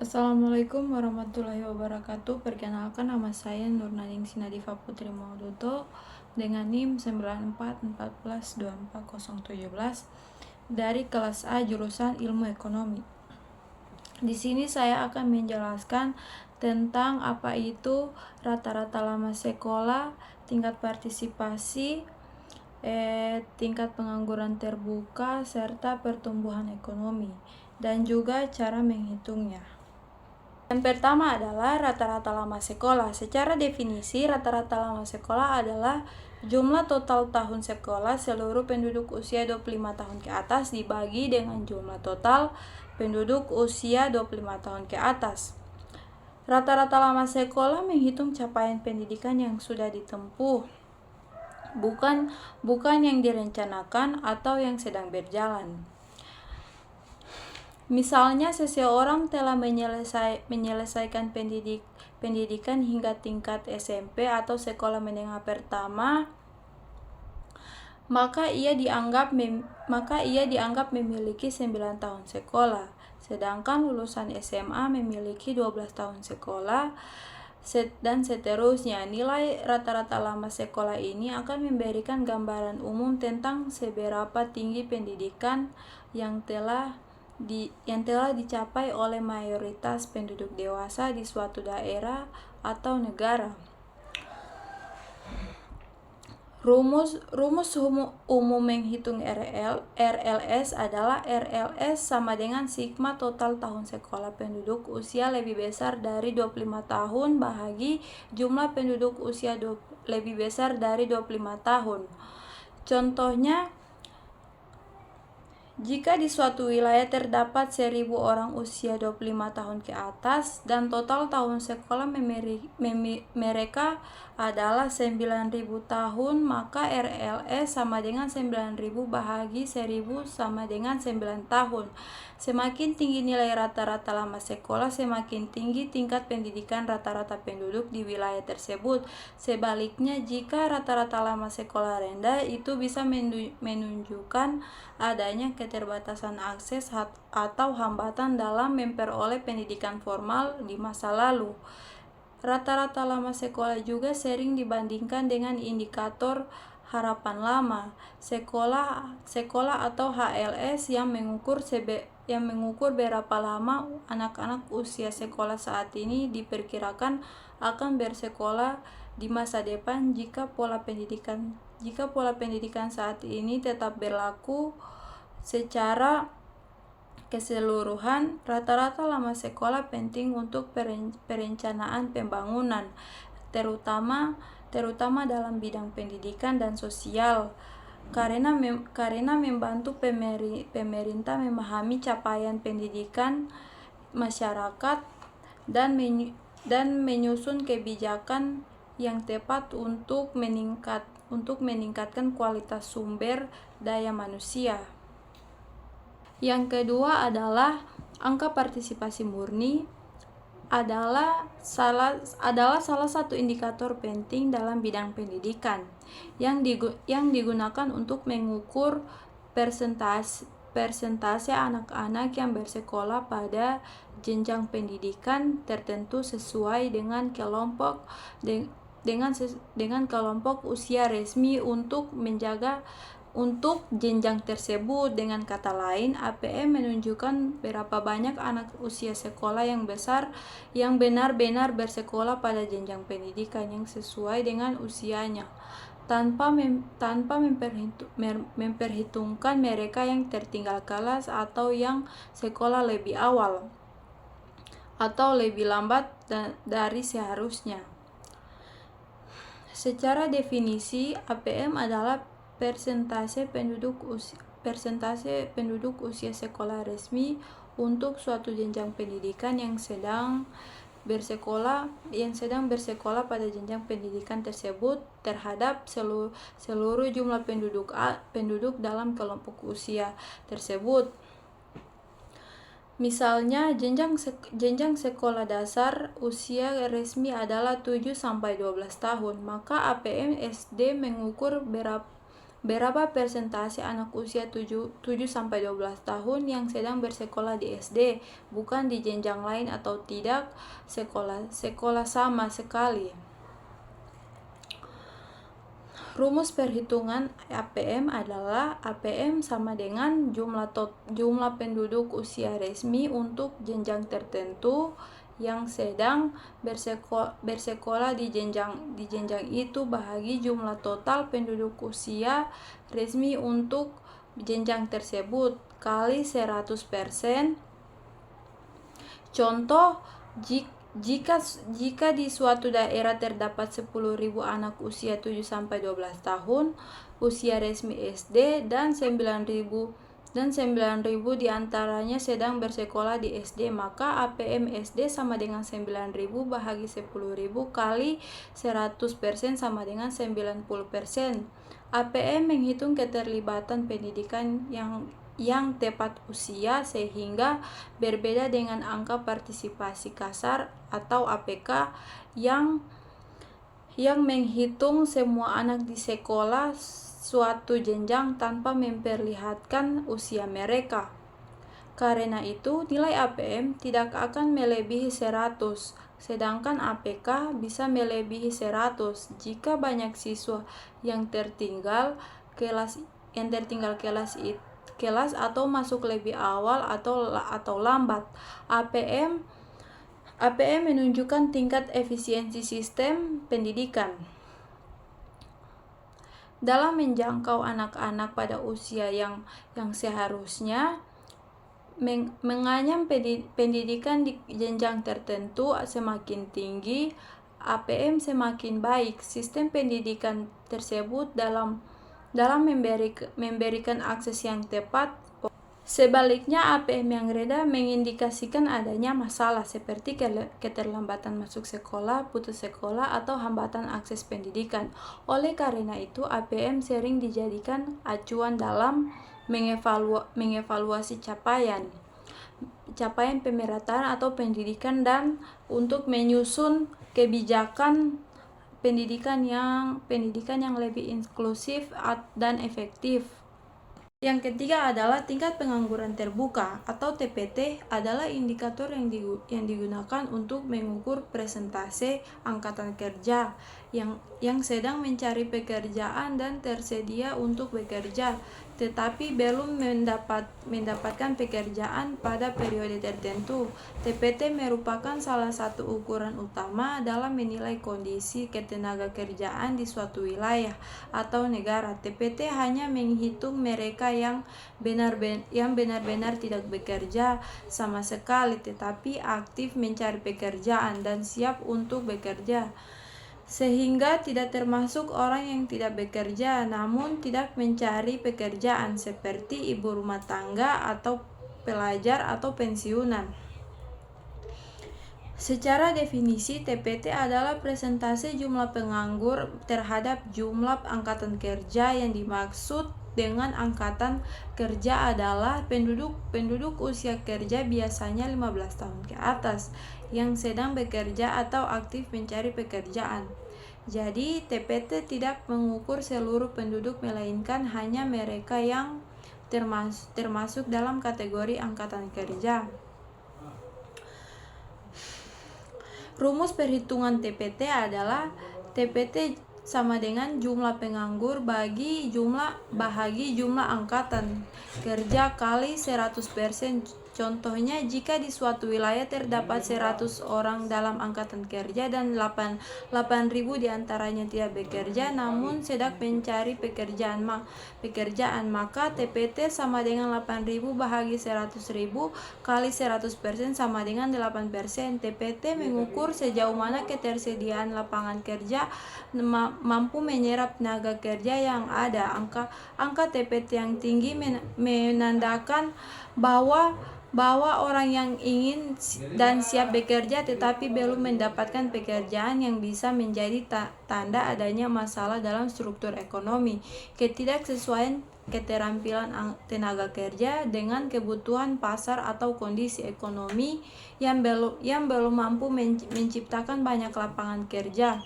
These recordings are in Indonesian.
Assalamualaikum warahmatullahi wabarakatuh. Perkenalkan, nama saya Nurnaning Sinadifa Putri Mauduto dengan NIM 9414124017 dari kelas A jurusan Ilmu Ekonomi. Di sini saya akan menjelaskan tentang apa itu rata-rata lama sekolah, tingkat partisipasi, tingkat pengangguran terbuka, serta pertumbuhan ekonomi, dan juga cara menghitungnya. Yang pertama adalah rata-rata lama sekolah. Secara definisi, rata-rata lama sekolah adalah jumlah total tahun sekolah seluruh penduduk usia 25 tahun ke atas dibagi dengan jumlah total penduduk usia 25 tahun ke atas. Rata-rata lama sekolah menghitung capaian pendidikan yang sudah ditempuh, bukan yang direncanakan atau yang sedang berjalan. Misalnya, seseorang telah menyelesaikan pendidikan hingga tingkat SMP atau sekolah menengah pertama, maka ia dianggap memiliki 9 tahun sekolah. Sedangkan lulusan SMA memiliki 12 tahun sekolah, dan seterusnya. Nilai rata-rata lama sekolah ini akan memberikan gambaran umum tentang seberapa tinggi pendidikan yang telah dicapai oleh mayoritas penduduk dewasa di suatu daerah atau negara. Rumus umum menghitung RLS adalah RLS sama dengan sigma total tahun sekolah penduduk usia lebih besar dari 25 tahun bahagi jumlah penduduk usia lebih besar dari 25 tahun. Contohnya, jika di suatu wilayah terdapat 1000 orang usia 25 tahun ke atas dan total tahun sekolah mereka adalah 9000 tahun, maka RLS sama dengan 9000 bahagi 1000 sama dengan 9 tahun. Semakin tinggi nilai rata-rata lama sekolah, semakin tinggi tingkat pendidikan rata-rata penduduk di wilayah tersebut. Sebaliknya, jika rata-rata lama sekolah rendah, itu bisa menunjukkan adanya keterbatasan akses atau hambatan dalam memperoleh pendidikan formal di masa lalu. Rata-rata lama sekolah juga sering dibandingkan dengan indikator harapan lama sekolah atau HLS yang mengukur berapa lama anak-anak usia sekolah saat ini diperkirakan akan bersekolah di masa depan. Jika pola pendidikan saat ini tetap berlaku secara keseluruhan, rata-rata lama sekolah penting untuk perencanaan pembangunan, terutama dalam bidang pendidikan dan sosial, karena membantu pemerintah memahami capaian pendidikan masyarakat dan menyusun kebijakan yang tepat untuk meningkatkan kualitas sumber daya manusia. Yang kedua adalah angka partisipasi murni adalah salah satu indikator penting dalam bidang pendidikan yang digunakan untuk mengukur persentase anak-anak yang bersekolah pada jenjang pendidikan tertentu sesuai dengan kelompok usia resmi untuk jenjang tersebut. Dengan kata lain, APM menunjukkan berapa banyak anak usia sekolah yang benar-benar bersekolah pada jenjang pendidikan yang sesuai dengan usianya, tanpa memperhitungkan mereka yang tertinggal kelas atau yang sekolah lebih awal atau lebih lambat dari seharusnya. Secara definisi, APM adalah persentase penduduk usia sekolah resmi untuk suatu jenjang pendidikan yang sedang bersekolah pada jenjang pendidikan tersebut terhadap seluruh jumlah penduduk dalam kelompok usia tersebut. Misalnya, jenjang sekolah dasar usia resmi adalah 7-12 tahun, maka APM SD mengukur Berapa persentase anak usia 7-12 tahun yang sedang bersekolah di SD, bukan di jenjang lain atau tidak sekolah sama sekali? Rumus perhitungan APM adalah APM sama dengan jumlah penduduk usia resmi untuk jenjang tertentu yang sedang bersekolah di jenjang itu bahagi jumlah total penduduk usia resmi untuk jenjang tersebut kali 100%. Contoh, jika di suatu daerah terdapat 10.000 anak usia 7-12 tahun usia resmi SD dan 9.000 diantaranya sedang bersekolah di SD, maka APM SD sama dengan 9.000 bahagi 10.000 kali 100% sama dengan 90%. APM menghitung keterlibatan pendidikan yang tepat usia sehingga berbeda dengan angka partisipasi kasar atau APK yang menghitung semua anak di sekolah suatu jenjang tanpa memperlihatkan usia mereka. Karena itu, nilai APM tidak akan melebihi 100, sedangkan APK bisa melebihi 100 jika banyak siswa yang tertinggal kelas atau masuk lebih awal atau lambat. APM menunjukkan tingkat efisiensi sistem pendidikan dalam menjangkau anak-anak pada usia yang seharusnya menganyam pendidikan di jenjang tertentu semakin tinggi, APM semakin baik. Sistem pendidikan tersebut dalam memberikan akses yang tepat. Sebaliknya, APM yang rendah mengindikasikan adanya masalah seperti keterlambatan masuk sekolah, putus sekolah, atau hambatan akses pendidikan. Oleh karena itu, APM sering dijadikan acuan dalam mengevaluasi capaian pemerataan atau pendidikan dan untuk menyusun kebijakan pendidikan yang lebih inklusif dan efektif. Yang ketiga adalah tingkat pengangguran terbuka atau TPT adalah indikator yang digunakan untuk mengukur persentase angkatan kerja yang sedang mencari pekerjaan dan tersedia untuk bekerja tetapi belum mendapatkan pekerjaan pada periode tertentu. TPT merupakan salah satu ukuran utama dalam menilai kondisi ketenagakerjaan di suatu wilayah atau negara. TPT hanya menghitung mereka yang benar-benar tidak bekerja sama sekali tetapi aktif mencari pekerjaan dan siap untuk bekerja, sehingga tidak termasuk orang yang tidak bekerja namun tidak mencari pekerjaan seperti ibu rumah tangga atau pelajar atau pensiunan. Secara definisi, TPT adalah persentase jumlah penganggur terhadap jumlah angkatan kerja. Yang dimaksud dengan angkatan kerja adalah penduduk usia kerja biasanya 15 tahun ke atas yang sedang bekerja atau aktif mencari pekerjaan. Jadi, TPT tidak mengukur seluruh penduduk melainkan hanya mereka yang termasuk dalam kategori angkatan kerja. Rumus perhitungan TPT adalah TPT sama dengan jumlah penganggur bahagi jumlah angkatan kerja kali 100%. Contohnya, jika di suatu wilayah terdapat 100 orang dalam angkatan kerja dan 8.000 diantaranya tidak bekerja namun sedang mencari pekerjaan, maka TPT sama dengan 8.000 bahagi 100.000 kali 100% sama dengan 8%. TPT mengukur sejauh mana ketersediaan lapangan kerja mampu menyerap tenaga kerja yang ada. Angka TPT yang tinggi menandakan bahwa orang yang ingin dan siap bekerja tetapi belum mendapatkan pekerjaan yang bisa menjadi tanda adanya masalah dalam struktur ekonomi. Ketidaksesuaian keterampilan tenaga kerja dengan kebutuhan pasar atau kondisi ekonomi yang belum mampu menciptakan banyak lapangan kerja.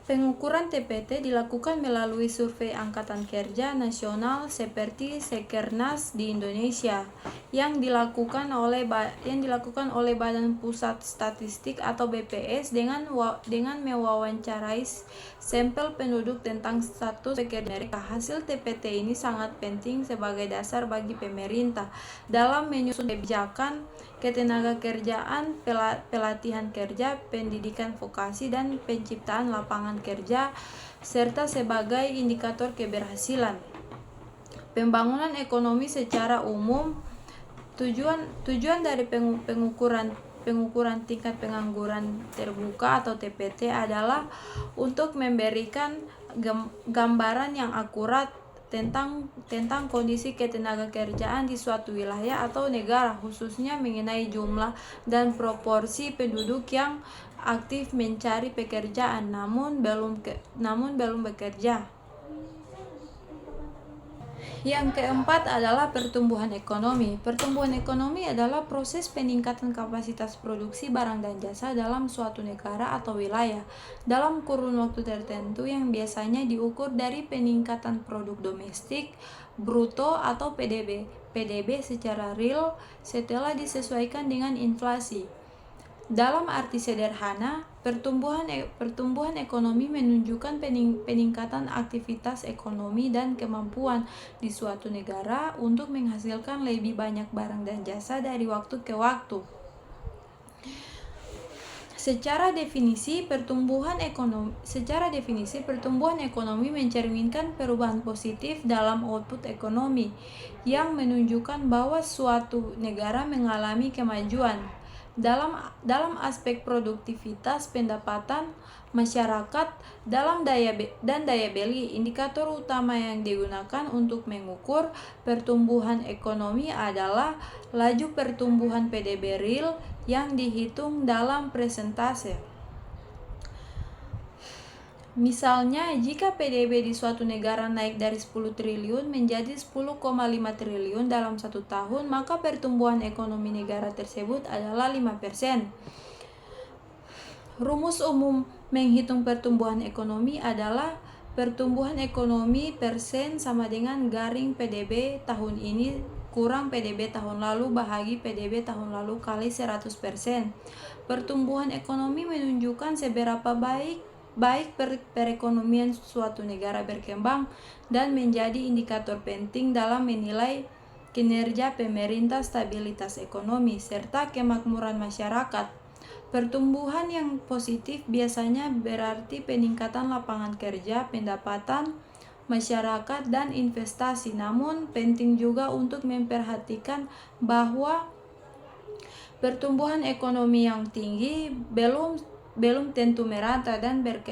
Pengukuran TPT dilakukan melalui survei Angkatan Kerja Nasional seperti Sekernas di Indonesia yang dilakukan oleh Badan Pusat Statistik atau BPS dengan mewawancarai sampel penduduk tentang status pekerja mereka. Hasil TPT ini sangat penting sebagai dasar bagi pemerintah dalam menyusun kebijakan ketenagakerjaan, pelatihan kerja, pendidikan vokasi, dan penciptaan lapangan kerja, serta sebagai indikator keberhasilan pembangunan ekonomi secara umum. Tujuan dari pengukuran tingkat pengangguran terbuka atau TPT adalah untuk memberikan gambaran yang akurat tentang kondisi ketenagakerjaan di suatu wilayah atau negara, khususnya mengenai jumlah dan proporsi penduduk yang aktif mencari pekerjaan namun belum bekerja. Yang keempat adalah pertumbuhan ekonomi. Pertumbuhan ekonomi adalah proses peningkatan kapasitas produksi barang dan jasa dalam suatu negara atau wilayah dalam kurun waktu tertentu yang biasanya diukur dari peningkatan produk domestik bruto atau PDB secara real setelah disesuaikan dengan inflasi. Dalam arti sederhana, pertumbuhan ekonomi menunjukkan peningkatan aktivitas ekonomi dan kemampuan di suatu negara untuk menghasilkan lebih banyak barang dan jasa dari waktu ke waktu. Secara definisi, pertumbuhan ekonomi mencerminkan perubahan positif dalam output ekonomi yang menunjukkan bahwa suatu negara mengalami kemajuan dalam aspek produktivitas, pendapatan masyarakat, dan daya beli. Indikator utama yang digunakan untuk mengukur pertumbuhan ekonomi adalah laju pertumbuhan PDB real yang dihitung dalam persentase. Misalnya, jika PDB di suatu negara naik dari 10 triliun menjadi 10,5 triliun dalam 1 tahun, maka pertumbuhan ekonomi negara tersebut adalah 5%. Rumus umum menghitung pertumbuhan ekonomi adalah pertumbuhan ekonomi persen sama dengan garing PDB tahun ini kurang PDB tahun lalu bahagi PDB tahun lalu kali 100%. Pertumbuhan ekonomi menunjukkan seberapa baik perekonomian suatu negara berkembang dan menjadi indikator penting dalam menilai kinerja pemerintah, stabilitas ekonomi, serta kemakmuran masyarakat. Pertumbuhan yang positif biasanya berarti peningkatan lapangan kerja, pendapatan masyarakat, dan investasi. Namun, penting juga untuk memperhatikan bahwa pertumbuhan ekonomi yang tinggi belum tentu merata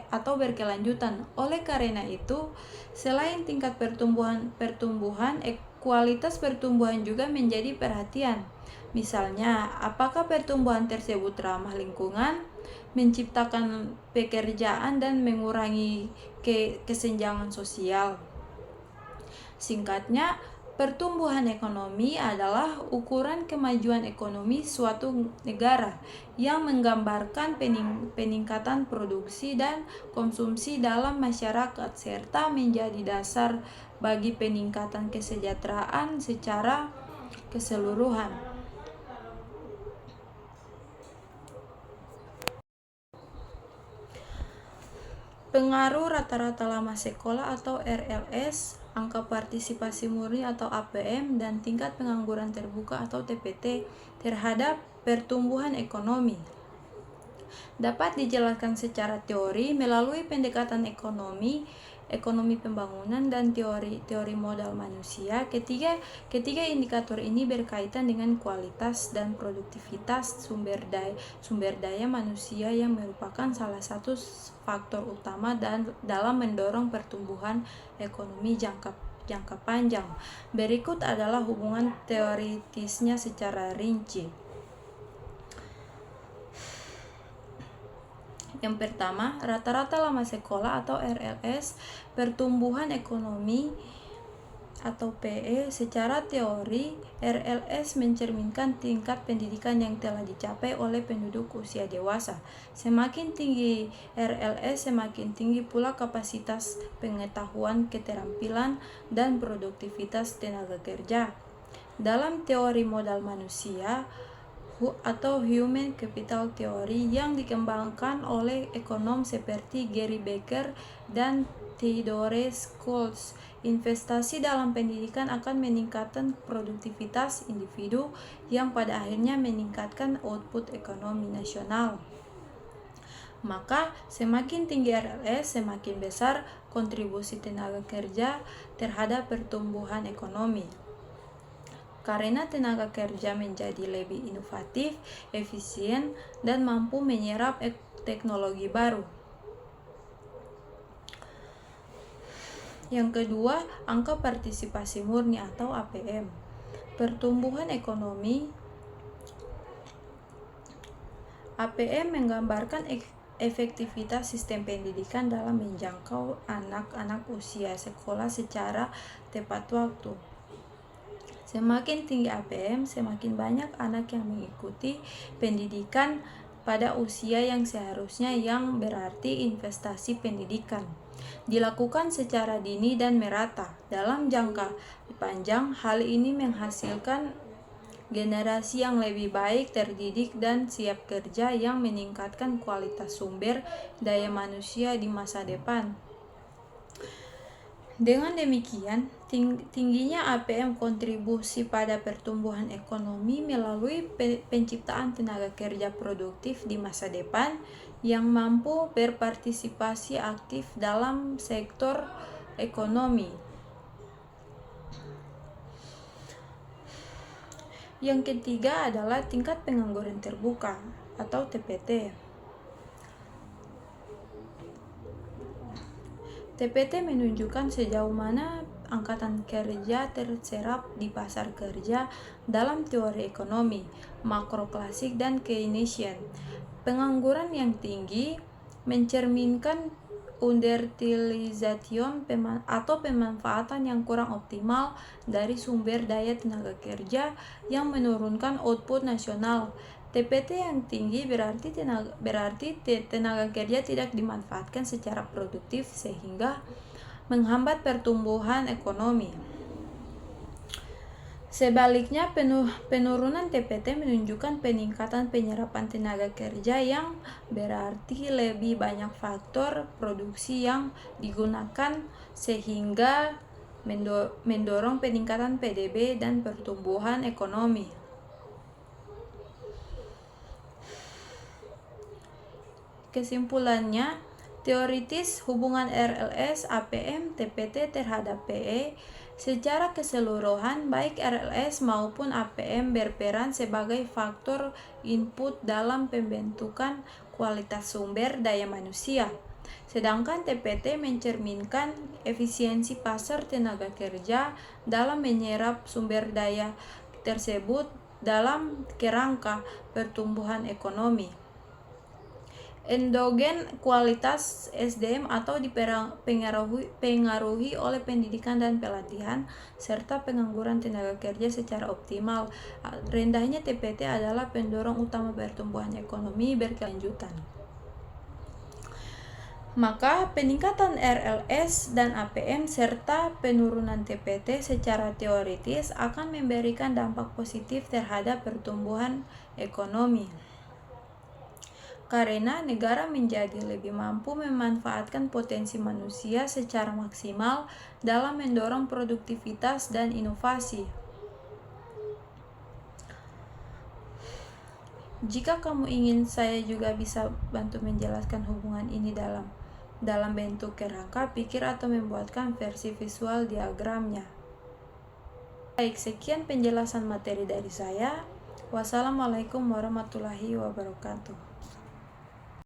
atau berkelanjutan. Oleh karena itu, selain tingkat pertumbuhan, kualitas pertumbuhan juga menjadi perhatian. Misalnya, apakah pertumbuhan tersebut ramah lingkungan, menciptakan pekerjaan, dan mengurangi kesenjangan sosial. Singkatnya, pertumbuhan ekonomi adalah ukuran kemajuan ekonomi suatu negara yang menggambarkan peningkatan produksi dan konsumsi dalam masyarakat serta menjadi dasar bagi peningkatan kesejahteraan secara keseluruhan. Pengaruh rata-rata lama sekolah atau RLS, angka partisipasi murni atau APM, dan tingkat pengangguran terbuka atau TPT terhadap pertumbuhan ekonomi dapat dijelaskan secara teori melalui pendekatan ekonomi pembangunan, dan teori modal manusia. Ketiga indikator ini berkaitan dengan kualitas dan produktivitas sumber daya manusia yang merupakan salah satu faktor utama dalam mendorong pertumbuhan ekonomi jangka panjang. Berikut adalah hubungan teoritisnya secara rinci. Yang pertama, rata-rata lama sekolah atau RLS, pertumbuhan ekonomi atau PE, secara teori, RLS mencerminkan tingkat pendidikan yang telah dicapai oleh penduduk usia dewasa. Semakin tinggi RLS, semakin tinggi pula kapasitas pengetahuan, keterampilan, dan produktivitas tenaga kerja. Dalam teori modal manusia atau Human Capital Theory yang dikembangkan oleh ekonom seperti Gary Becker dan Theodore Schultz, investasi dalam pendidikan akan meningkatkan produktivitas individu yang pada akhirnya meningkatkan output ekonomi nasional. Maka semakin tinggi RLS, semakin besar kontribusi tenaga kerja terhadap pertumbuhan ekonomi. Karena tenaga kerja menjadi lebih inovatif, efisien, dan mampu menyerap teknologi baru. Yang kedua, angka partisipasi murni atau APM. Pertumbuhan ekonomi. APM menggambarkan efektivitas sistem pendidikan dalam menjangkau anak-anak usia sekolah secara tepat waktu. Semakin tinggi APM, semakin banyak anak yang mengikuti pendidikan pada usia yang seharusnya, yang berarti investasi pendidikan dilakukan secara dini dan merata. Dalam jangka panjang, hal ini menghasilkan generasi yang lebih baik, terdidik, dan siap kerja, yang meningkatkan kualitas sumber daya manusia di masa depan. Dengan demikian, tingginya APM kontribusi pada pertumbuhan ekonomi melalui penciptaan tenaga kerja produktif di masa depan yang mampu berpartisipasi aktif dalam sektor ekonomi. Yang ketiga adalah tingkat pengangguran terbuka atau TPT. TPT menunjukkan sejauh mana angkatan kerja terserap di pasar kerja dalam teori ekonomi makro klasik dan Keynesian. Pengangguran yang tinggi mencerminkan underutilization atau pemanfaatan yang kurang optimal dari sumber daya tenaga kerja, yang menurunkan output nasional. TPT yang tinggi berarti tenaga kerja tidak dimanfaatkan secara produktif sehingga menghambat pertumbuhan ekonomi. Sebaliknya, penurunan TPT menunjukkan peningkatan penyerapan tenaga kerja, yang berarti lebih banyak faktor produksi yang digunakan sehingga mendorong peningkatan PDB dan pertumbuhan ekonomi. Kesimpulannya, teoritis hubungan RLS, APM, TPT terhadap PE secara keseluruhan, baik RLS maupun APM berperan sebagai faktor input dalam pembentukan kualitas sumber daya manusia. Sedangkan TPT mencerminkan efisiensi pasar tenaga kerja dalam menyerap sumber daya tersebut dalam kerangka pertumbuhan ekonomi. Endogen kualitas SDM atau dipengaruhi oleh pendidikan dan pelatihan, serta pengangguran tenaga kerja secara optimal. Rendahnya TPT adalah pendorong utama pertumbuhan ekonomi berkelanjutan. Maka peningkatan RLS dan APM serta penurunan TPT secara teoritis akan memberikan dampak positif terhadap pertumbuhan ekonomi, karena negara menjadi lebih mampu memanfaatkan potensi manusia secara maksimal dalam mendorong produktivitas dan inovasi. Jika kamu ingin saya juga bisa bantu menjelaskan hubungan ini dalam bentuk kerangka pikir atau membuatkan versi visual diagramnya. Baik, sekian penjelasan materi dari saya. Wassalamualaikum warahmatullahi wabarakatuh.